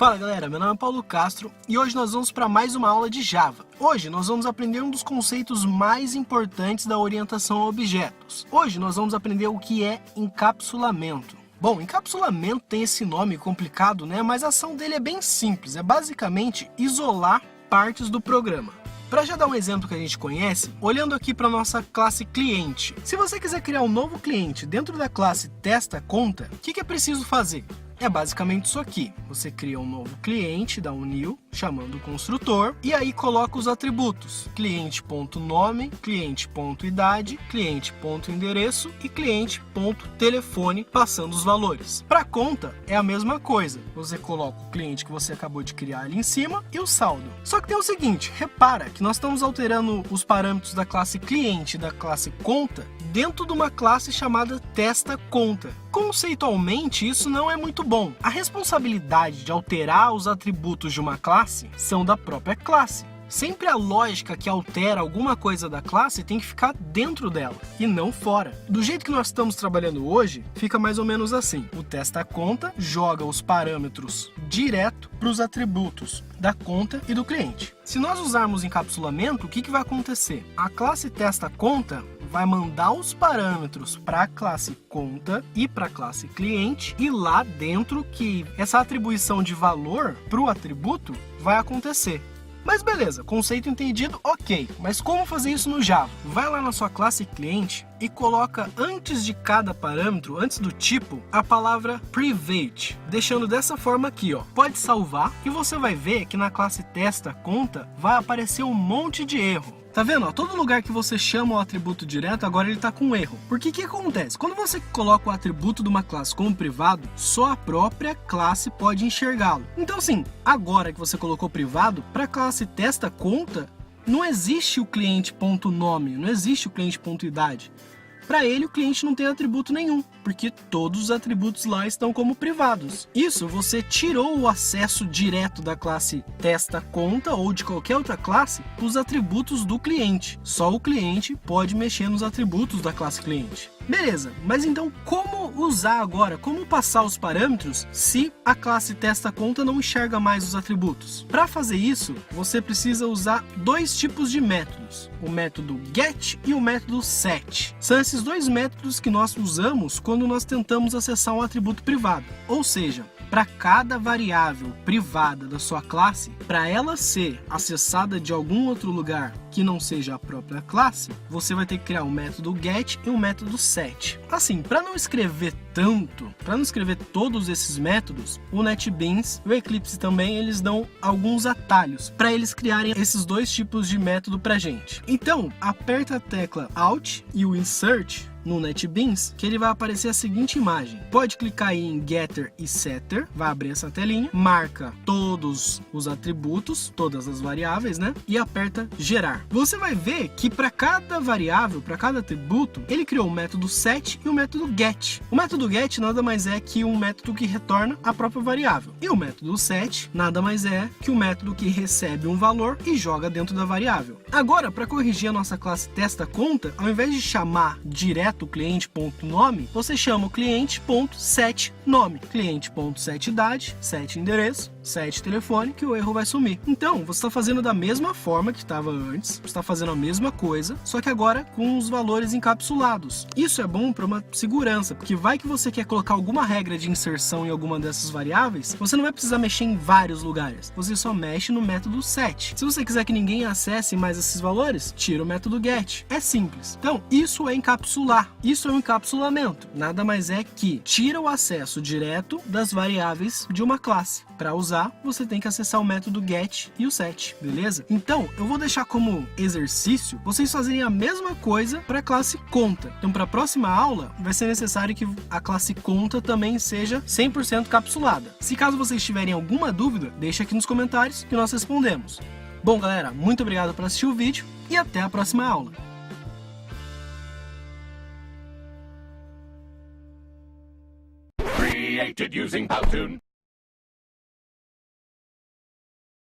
Fala galera, meu nome é Paulo Castro e hoje nós vamos para mais uma aula de Java. Hoje nós vamos aprender um dos conceitos mais importantes da orientação a objetos. Hoje nós vamos aprender o que é encapsulamento. Bom, encapsulamento tem esse nome complicado, né? Mas a ação dele é bem simples, é basicamente isolar partes do programa. Para já dar um exemplo que a gente conhece, olhando aqui para a nossa classe cliente. Se você quiser criar um novo cliente dentro da classe testa-conta, o que é preciso fazer? É basicamente isso aqui. Você cria um novo cliente, dá um new, chamando o construtor, e aí coloca os atributos. Cliente.nome, cliente.idade, cliente.endereço e cliente.telefone, passando os valores. Para conta, é a mesma coisa. Você coloca o cliente que você acabou de criar ali em cima e o saldo. Só que tem o seguinte, repara que nós estamos alterando os parâmetros da classe cliente e da classe conta dentro de uma classe chamada testa-conta. Conceitualmente, isso não é muito bom. A responsabilidade de alterar os atributos de uma classe são da própria classe. Sempre a lógica que altera alguma coisa da classe tem que ficar dentro dela e não fora. Do jeito que nós estamos trabalhando hoje, fica mais ou menos assim. O testa-conta joga os parâmetros direto para os atributos da conta e do cliente. Se nós usarmos encapsulamento, o que vai acontecer? A classe testa-conta vai mandar os parâmetros para a classe conta e para a classe cliente, e lá dentro que essa atribuição de valor para o atributo vai acontecer. Mas beleza, conceito entendido, ok. Mas como fazer isso no Java? Vai lá na sua classe cliente e coloca antes de cada parâmetro, antes do tipo, a palavra private, deixando dessa forma aqui, ó. Pode salvar e você vai ver que na classe testa-conta vai aparecer um monte de erro. Tá vendo? Ó, todo lugar que você chama o atributo direto, agora ele tá com erro. Porque o que acontece? Quando você coloca o atributo de uma classe como privado, só a própria classe pode enxergá-lo. Então assim, agora que você colocou privado, para a classe testa-conta, não existe o cliente.nome, não existe o cliente.idade. Para ele, o cliente não tem atributo nenhum, porque todos os atributos lá estão como privados. Isso, você tirou o acesso direto da classe testa-conta ou de qualquer outra classe para os atributos do cliente. Só o cliente pode mexer nos atributos da classe cliente. Beleza, mas então como usar agora, como passar os parâmetros se a classe testa-conta não enxerga mais os atributos? Para fazer isso, você precisa usar dois tipos de métodos, o método get e o método set. São esses dois métodos que nós usamos quando nós tentamos acessar um atributo privado. Ou seja, para cada variável privada da sua classe, para ela ser acessada de algum outro lugar que não seja a própria classe, você vai ter que criar um método get e um método set. Assim, para não escrever tanto, para não escrever todos esses métodos, o NetBeans e o Eclipse também, eles dão alguns atalhos para eles criarem esses dois tipos de método para gente. Então, aperta a tecla Alt e o Insert no NetBeans, que ele vai aparecer a seguinte imagem. Pode clicar aí em Getter e Setter, vai abrir essa telinha, marca todos os atributos, todas as variáveis, né? E aperta Gerar. Você vai ver que para cada variável, para cada atributo, ele criou o método set e o método get. O método get nada mais é que um método que retorna a própria variável. E o método set nada mais é que um método que recebe um valor e joga dentro da variável. Agora, para corrigir a nossa classe testa-conta, ao invés de chamar direto o cliente.nome, você chama o cliente.setNome, cliente.setIdade, setEndereço, setTelefone, que o erro vai sumir. Então, você está fazendo da mesma forma que estava antes, você está fazendo a mesma coisa, só que agora com os valores encapsulados. Isso é bom para uma segurança, porque vai que você quer colocar alguma regra de inserção em alguma dessas variáveis, você não vai precisar mexer em vários lugares, você só mexe no método set. Se você quiser que ninguém acesse mais esses valores, tira o método get. É simples. Então, isso é encapsular. Isso é um encapsulamento. Nada mais é que tira o acesso direto das variáveis de uma classe. Para usar, você tem que acessar o método get e o set, beleza? Então, eu vou deixar como exercício vocês fazerem a mesma coisa para a classe conta. Então, para a próxima aula, vai ser necessário que a classe conta também seja 100% capsulada. Se caso vocês tiverem alguma dúvida, deixa aqui nos comentários que nós respondemos. Bom, galera, muito obrigado por assistir o vídeo e até a próxima aula. Created using Powtoon.